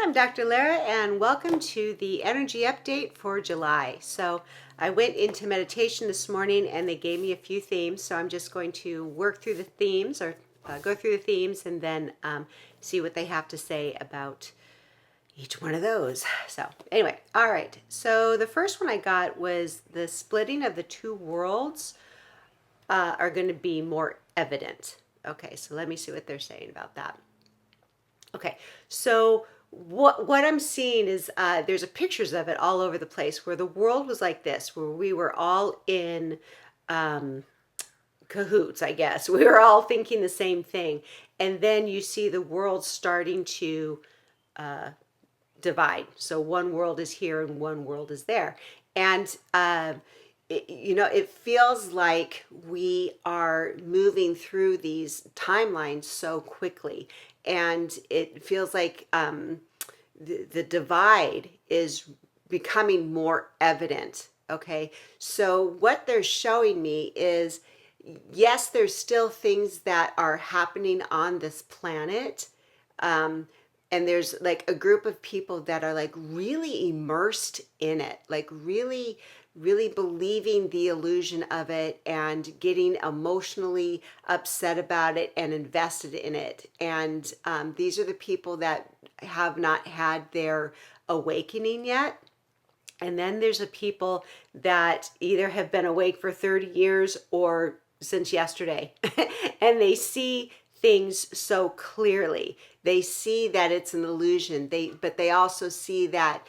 I'm Dr. Lara, and welcome to the energy update for July. So I went into meditation this morning and they gave me a few themes. So I'm just going to work through the themes or go through the themes and then see what they have to say about each one of those. So anyway, all right. So the first one I got was the splitting of the two worlds are going to be more evident. Okay, so let me see what they're saying about that. Okay, so what I'm seeing is there's a pictures of it all over the place where the world was like this, where we were all in um, cahoots, I guess. We were all thinking the same thing, and then you see the world starting to divide. So one world is here and one world is there, and it feels like we are moving through these timelines so quickly, and it feels like the divide is becoming more evident. Okay, so what they're showing me is yes, there's still things that are happening on this planet. And there's like a group of people that are like really immersed in it, like really believing the illusion of it and getting emotionally upset about it and invested in it. And these are the people that have not had their awakening yet. And then there's a people that either have been awake for 30 years or since yesterday, and they see things so clearly. They see that it's an illusion. But they also see that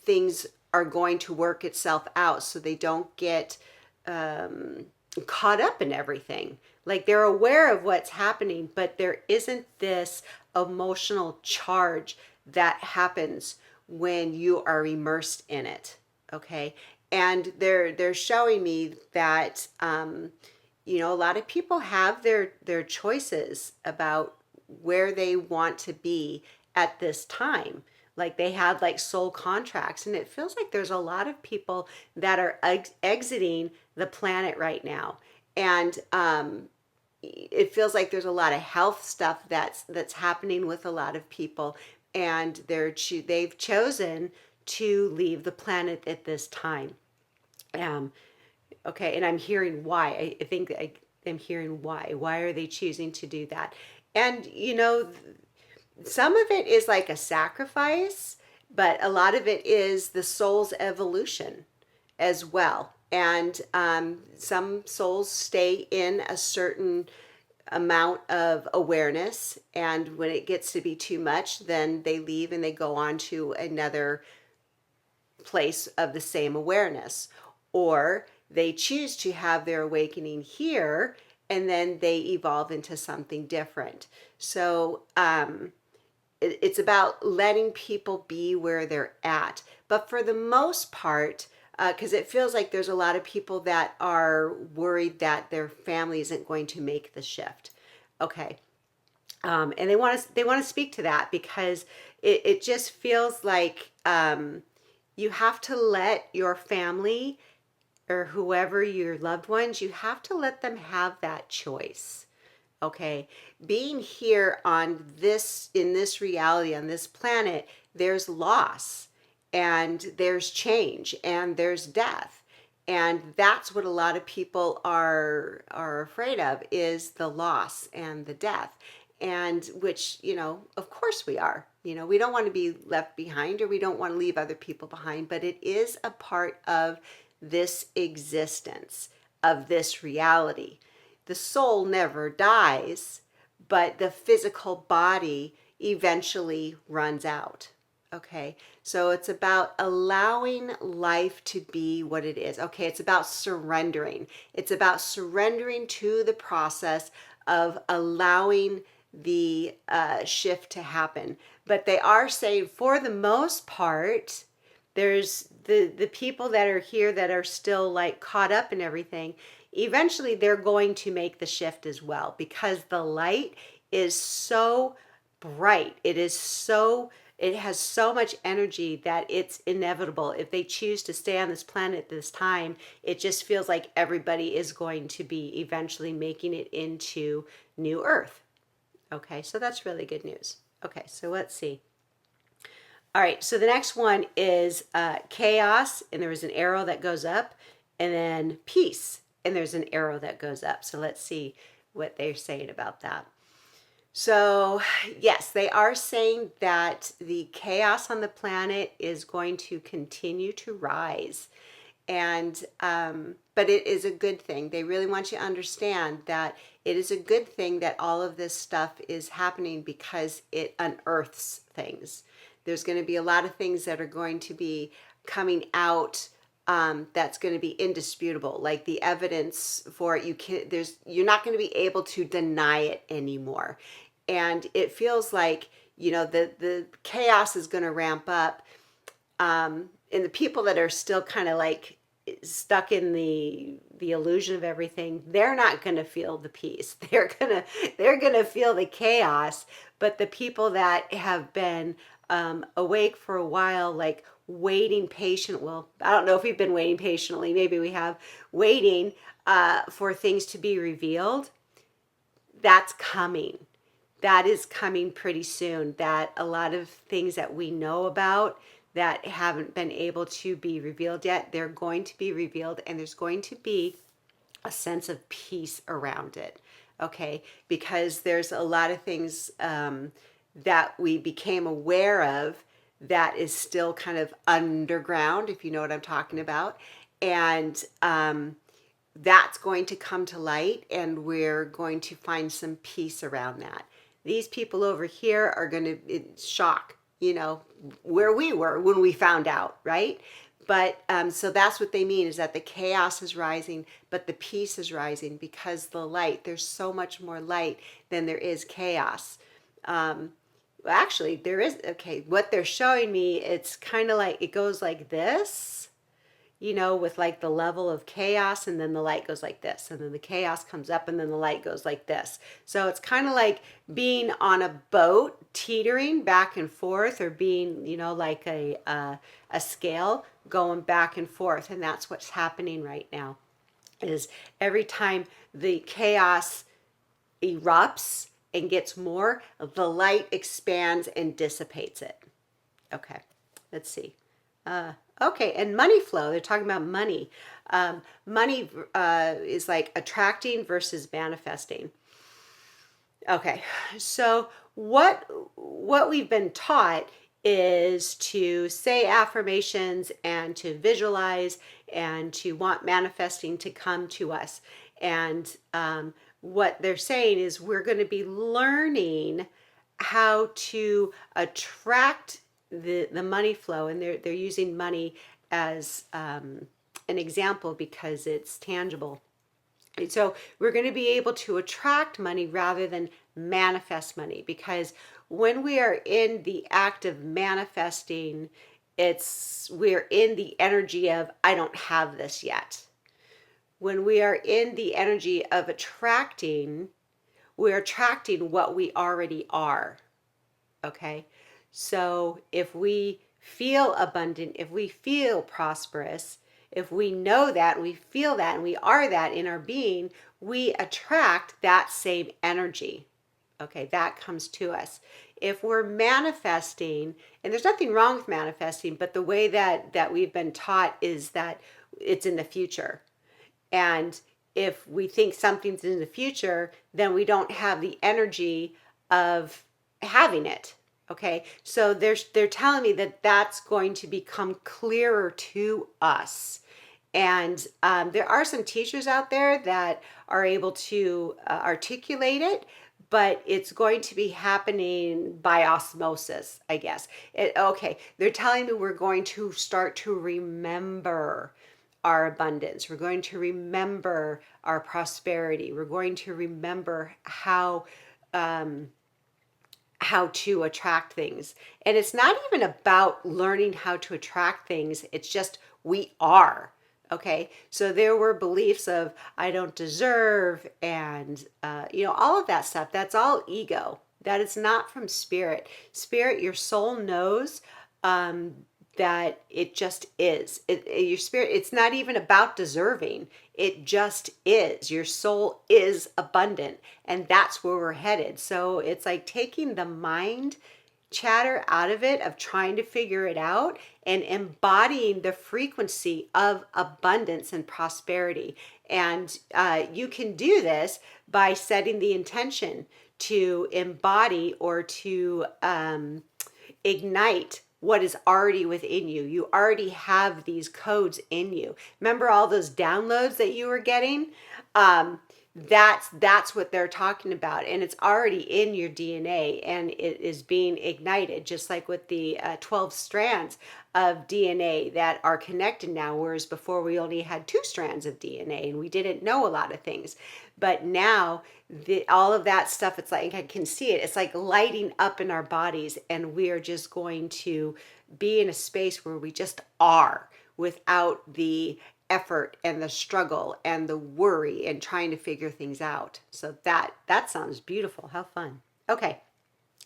things are going to work itself out, so they don't get caught up in everything. Like they're aware of what's happening, but there isn't this emotional charge that happens when you are immersed in it. Okay, and they're showing me that a lot of people have their choices about where they want to be at this time. Like they have like soul contracts, and it feels like there's a lot of people that are exiting the planet right now. And it feels like there's a lot of health stuff that's happening with a lot of people, and they've chosen to leave the planet at this time. Um, okay, and I'm hearing why. I think I'm hearing why. Why are they choosing to do that? And some of it is like a sacrifice, but a lot of it is the soul's evolution as well. And some souls stay in a certain amount of awareness, and when it gets to be too much, then they leave and they go on to another place of the same awareness, or they choose to have their awakening here and then they evolve into something different. So it's about letting people be where they're at. But for the most part, because it feels like there's a lot of people that are worried that their family isn't going to make the shift. Okay. And they want to speak to that because it just feels like you have to let your family or whoever your loved ones, you have to let them have that choice. Okay, being here in this reality, on this planet, there's loss and there's change and there's death. And that's what a lot of people are afraid of, is the loss and the death. And which, of course we are. We don't want to be left behind, or we don't want to leave other people behind, but it is a part of this existence, of this reality. The soul never dies, but the physical body eventually runs out. Okay, so it's about allowing life to be what it is. Okay, it's about surrendering. It's about surrendering to the process of allowing the shift to happen. But they are saying, for the most part, there's the people that are here that are still like caught up in everything. Eventually they're going to make the shift as well, because the light is so bright. It has so much energy that it's inevitable. If they choose to stay on this planet at this time, it just feels like everybody is going to be eventually making it into New Earth. Okay, so that's really good news. Okay, so let's see. All right, so the next one is chaos, and there is an arrow that goes up, and then peace, and there's an arrow that goes up. So let's see what they're saying about that. So, yes, they are saying that the chaos on the planet is going to continue to rise. And, but it is a good thing. They really want you to understand that it is a good thing that all of this stuff is happening because it unearths things. There's going to be a lot of things that are going to be coming out that's going to be indisputable, like the evidence for it. You're not going to be able to deny it anymore. And it feels like, the chaos is going to ramp up. And the people that are still kind of like stuck in the illusion of everything, they're not going to feel the peace. They're going to feel the chaos. But the people that have been awake for a while, like waiting patient, well, I don't know if we've been waiting patiently, maybe we have, waiting for things to be revealed, that's coming. That is coming pretty soon. That a lot of things that we know about that haven't been able to be revealed yet, they're going to be revealed, and there's going to be a sense of peace around it. Okay, because there's a lot of things that we became aware of that is still kind of underground, if you know what I'm talking about. And that's going to come to light, and we're going to find some peace around that. These people over here are going to shock, where we were when we found out, right? But so that's what they mean, is that the chaos is rising, but the peace is rising because the light, there's so much more light than there is chaos. Actually, there is, okay, what they're showing me, it's kind of like, it goes like this, with like the level of chaos, and then the light goes like this, and then the chaos comes up, and then the light goes like this. So it's kind of like being on a boat, teetering back and forth, or being, like a scale going back and forth. And that's what's happening right now, is every time the chaos erupts and gets more, the light expands and dissipates it. Okay, let's see. Okay, and money flow. They're talking about money. Money is like attracting versus manifesting. Okay, so what we've been taught is to say affirmations and to visualize and to want manifesting to come to us. And what they're saying is we're going to be learning how to attract the money flow, and they're using money as an example because it's tangible. And so we're going to be able to attract money rather than manifest money, because when we are in the act of manifesting, we're in the energy of I don't have this yet. When we are in the energy of attracting, we're attracting what we already are. Okay? So if we feel abundant, if we feel prosperous, if we know that, we feel that, and we are that in our being, we attract that same energy. Okay, that comes to us. If we're manifesting, and there's nothing wrong with manifesting, but the way that we've been taught is that it's in the future. And if we think something's in the future, then we don't have the energy of having it. Okay, so they're telling me that that's going to become clearer to us. And there are some teachers out there that are able to articulate it, but it's going to be happening by osmosis, I guess. Okay, they're telling me we're going to start to remember our abundance. We're going to remember our prosperity. We're going to remember how to attract things. And it's not even about learning how to attract things. It's just we are. Okay, so there were beliefs of I don't deserve, and all of that stuff. That's all ego. That is not from spirit. Spirit, your soul knows that it just is. Your spirit. It's not even about deserving. It just is. Your soul is abundant, and that's where we're headed. So it's like taking the mind chatter out of it, of trying to figure it out, and embodying the frequency of abundance and prosperity. And you can do this by setting the intention to embody or to ignite what is already within you. You already have these codes in you. Remember all those downloads that you were getting? That's what they're talking about, and it's already in your DNA, and it is being ignited, just like with the 12 strands of DNA that are connected now, whereas before we only had 2 strands of DNA and we didn't know a lot of things. But now all of that stuff, it's like, I can see it, it's like lighting up in our bodies, and we are just going to be in a space where we just are, without the effort and the struggle and the worry and trying to figure things out. So that sounds beautiful. How fun. Okay.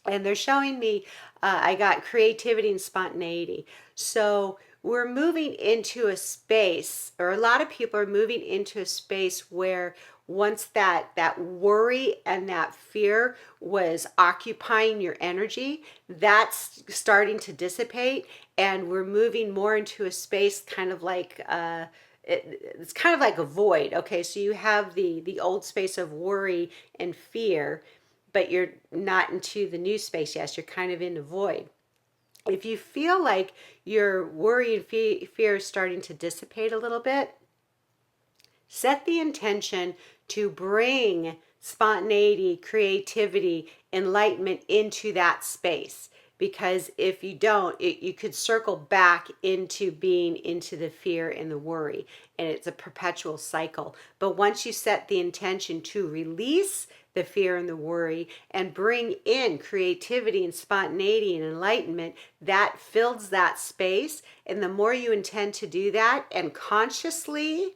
And they're showing me, I got creativity and spontaneity. So we're moving into a space, or a lot of people are moving into a space where once that worry and that fear was occupying your energy, that's starting to dissipate, and we're moving more into a space kind of like it's kind of like a void. Okay, so you have the old space of worry and fear, but you're not into the new space. Yes, you're kind of in the void. If you feel like your worry and fear is starting to dissipate a little bit, set the intention to bring spontaneity, creativity, enlightenment into that space. Because if you don't, you could circle back into being into the fear and the worry, and it's a perpetual cycle. But once you set the intention to release the fear and the worry and bring in creativity and spontaneity and enlightenment, that fills that space. And the more you intend to do that, and consciously,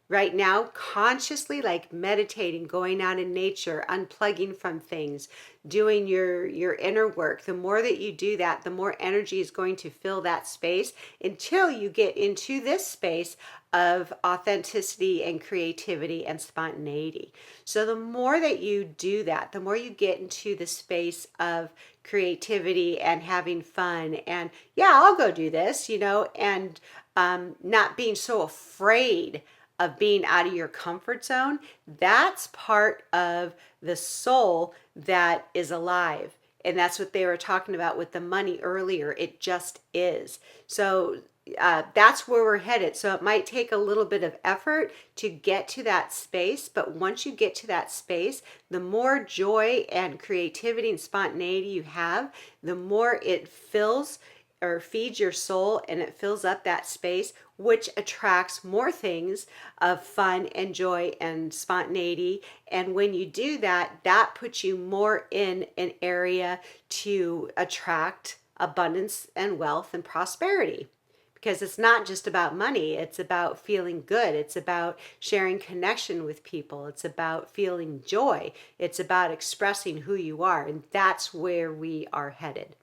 right now, consciously, like meditating, going out in nature, unplugging from things, doing your inner work, the more that you do that, the more energy is going to fill that space, until you get into this space of authenticity and creativity and spontaneity. So the more that you do that, the more you get into the space of creativity and having fun, and yeah, I'll go do this, and not being so afraid of being out of your comfort zone. That's part of the soul that is alive. And that's what they were talking about with the money earlier. It just is. So that's where we're headed. So it might take a little bit of effort to get to that space, but once you get to that space, the more joy and creativity and spontaneity you have, the more it fills or feeds your soul, and it fills up that space, which attracts more things of fun and joy and spontaneity. And when you do that, that puts you more in an area to attract abundance and wealth and prosperity. Because it's not just about money, it's about feeling good, it's about sharing connection with people, it's about feeling joy, it's about expressing who you are, and that's where we are headed.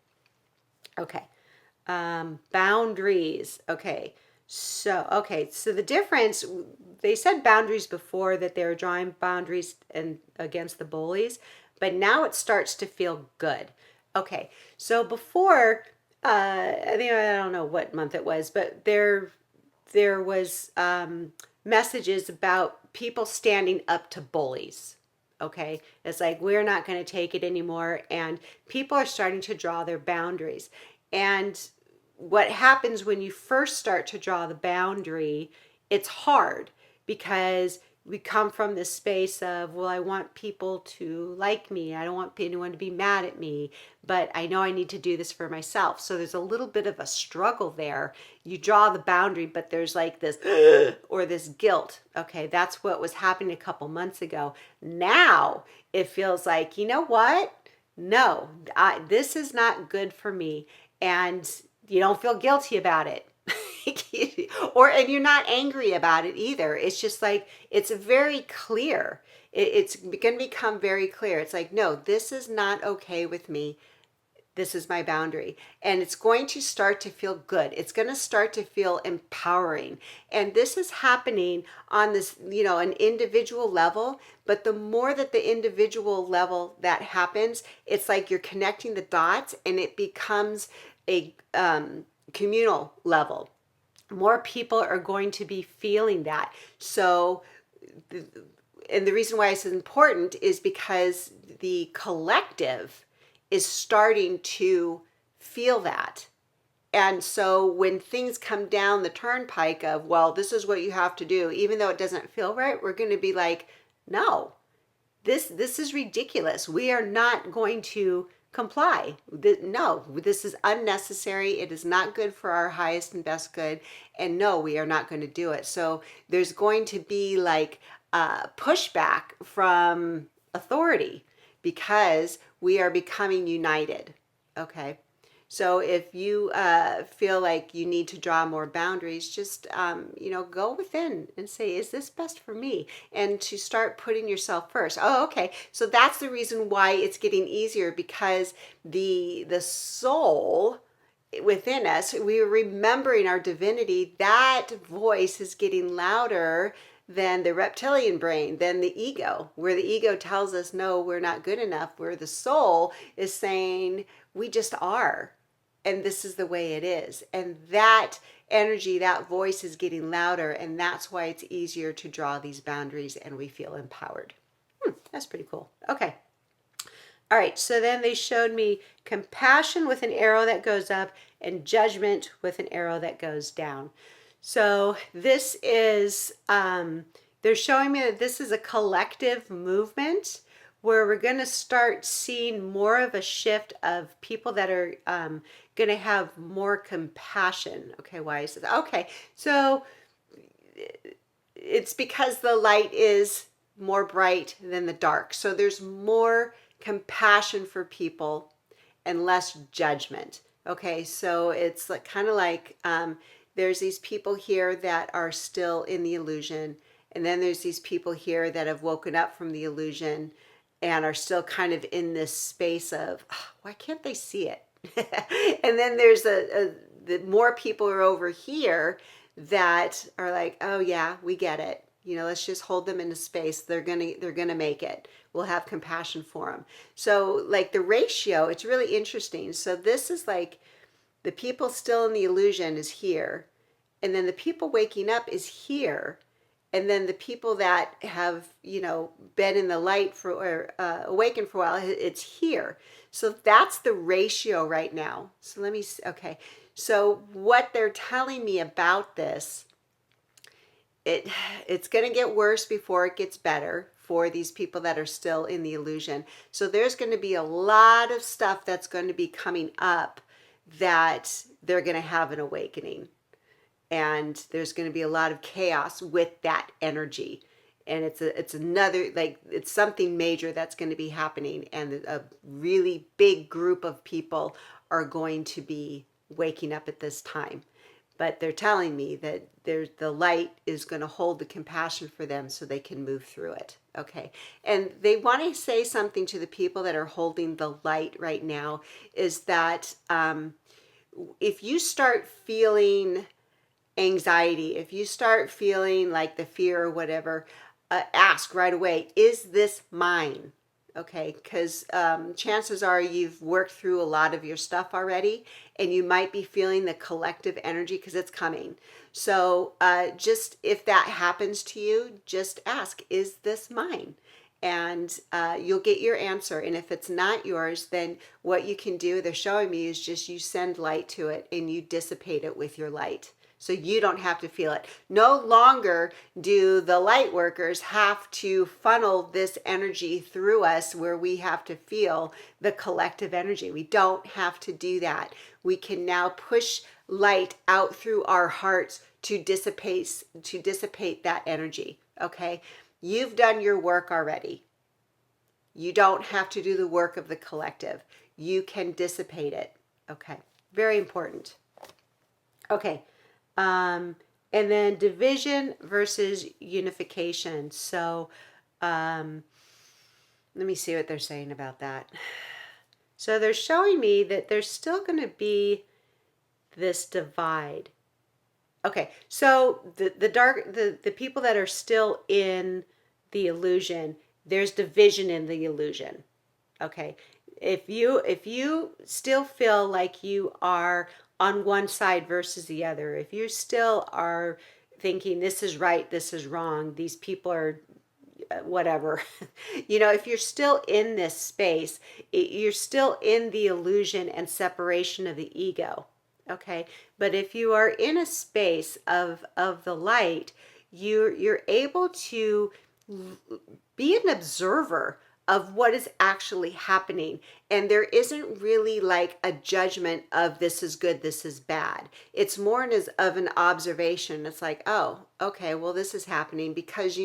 Okay. Boundaries. So the difference, they said boundaries before, that they were drawing boundaries and against the bullies, but now it starts to feel good. Okay, so before, I think, I don't know what month it was, but there was messages about people standing up to bullies. Okay, it's like, we're not going to take it anymore, and people are starting to draw their boundaries. And what happens when you first start to draw the boundary, it's hard, because we come from this space of, well, I want people to like me, I don't want anyone to be mad at me, but I know I need to do this for myself. So there's a little bit of a struggle there. You draw the boundary, but there's like this or this guilt. Okay, that's what was happening a couple months ago. Now it feels like, you know what, no, this is not good for me. And you don't feel guilty about it. And you're not angry about it either. It's just like, it's very clear. It's going to become very clear. It's like, no, this is not okay with me. this is my boundary. And it's going to start to feel good. It's going to start to feel empowering. And this is happening on this, an individual level. But the more that the individual level that happens, it's like you're connecting the dots and it becomes a communal level. More people are going to be feeling that. So, and the reason why it's important is because the collective is starting to feel that. And so when things come down the turnpike of, well, this is what you have to do, even though it doesn't feel right, we're going to be like, no, this is ridiculous. We are not going to comply. No, this is unnecessary. It is not good for our highest and best good. And no, we are not going to do it. So there's going to be like pushback from authority because we are becoming united. Okay. So if you feel like you need to draw more boundaries, just, go within and say, is this best for me? And to start putting yourself first. Oh, okay. So that's the reason why it's getting easier, because the soul within us, we are remembering our divinity. That voice is getting louder than the reptilian brain, than the ego, where the ego tells us, no, we're not good enough, where the soul is saying, we just are. And this is the way it is. And that energy, that voice is getting louder. And that's why it's easier to draw these boundaries and we feel empowered. That's pretty cool. Okay. All right. So then they showed me compassion with an arrow that goes up and judgment with an arrow that goes down. So this is, they're showing me that this is a collective movement where we're going to start seeing more of a shift of people that are going to have more compassion. Okay, why is this? Okay, so it's because the light is more bright than the dark. So there's more compassion for people and less judgment. Okay, so it's like kind of like there's these people here that are still in the illusion, and then there's these people here that have woken up from the illusion and are still kind of in this space of, oh, why can't they see it? And then there's the more people are over here that are like, oh yeah, we get it. Let's just hold them in a space. They're gonna make it. We'll have compassion for them. So like the ratio, it's really interesting. So this is like the people still in the illusion is here, and then the people waking up is here. And then the people that have, been in the light for or awakened for a while, it's here. So that's the ratio right now. So let me see. Okay. So what they're telling me about this, it's going to get worse before it gets better for these people that are still in the illusion. So there's going to be a lot of stuff that's going to be coming up that they're going to have an awakening. And there's going to be a lot of chaos with that energy. And it's another, like, it's something major that's going to be happening. And a really big group of people are going to be waking up at this time. But they're telling me that the light is going to hold the compassion for them so they can move through it. Okay. And they want to say something to the people that are holding the light right now, is that if you start feeling anxiety, if you start feeling like the fear or whatever, ask right away, is this mine? Okay, because chances are you've worked through a lot of your stuff already, and you might be feeling the collective energy because it's coming. So just if that happens to you, just ask, is this mine? And you'll get your answer. And if it's not yours, then what you can do, they're showing me, is just you send light to it and you dissipate it with your light. So you don't have to feel it. No longer do the light workers have to funnel this energy through us where we have to feel the collective energy. We don't have to do that. We can now push light out through our hearts to dissipate that energy. Okay? You've done your work already. You don't have to do the work of the collective. You can dissipate it. Okay? Very important. Okay. And then division versus unification. So let me see what they're saying about that. So they're showing me that there's still going to be this divide. Okay, so the people that are still in the illusion, there's division in the illusion. Okay. If you still feel like you are on one side versus the other, if you still are thinking this is right, this is wrong, these people are whatever, if you're still in this space, you're still in the illusion and separation of the ego. Okay. But if you are in a space of the light, you're able to be an observer of what is actually happening. And there isn't really like a judgment of this is good, this is bad. It's more as of an observation. It's like, oh, okay, well, this is happening because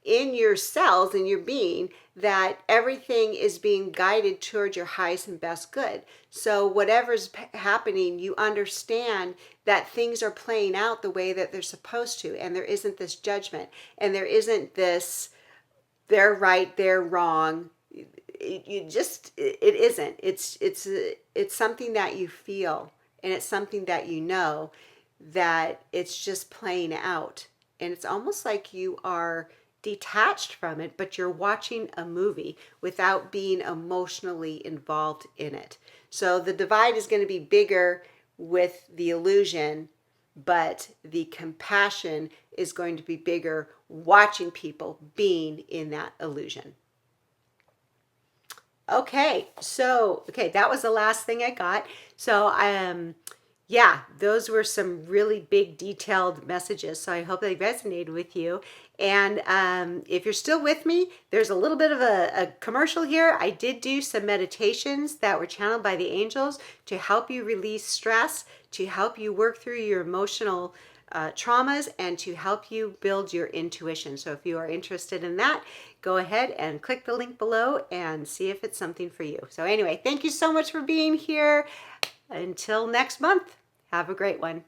in your cells, in your being, that everything is being guided towards your highest and best good. So whatever's happening, you understand that things are playing out the way that they're supposed to. And there isn't this judgment. And there isn't this, they're right, they're wrong. It isn't. It's something that you feel, and it's something that that it's just playing out. And it's almost like you are detached from it, but you're watching a movie without being emotionally involved in it. So the divide is going to be bigger with the illusion, but the compassion is going to be bigger watching people being in that illusion. Okay, that was the last thing I got. So yeah, those were some really big detailed messages. So I hope they resonated with you. And if you're still with me, there's a little bit of a commercial here. I did do some meditations that were channeled by the angels to help you release stress, to help you work through your emotional traumas, and to help you build your intuition. So if you are interested in that, go ahead and click the link below and see if it's something for you. So anyway, thank you so much for being here. Until next month, have a great one.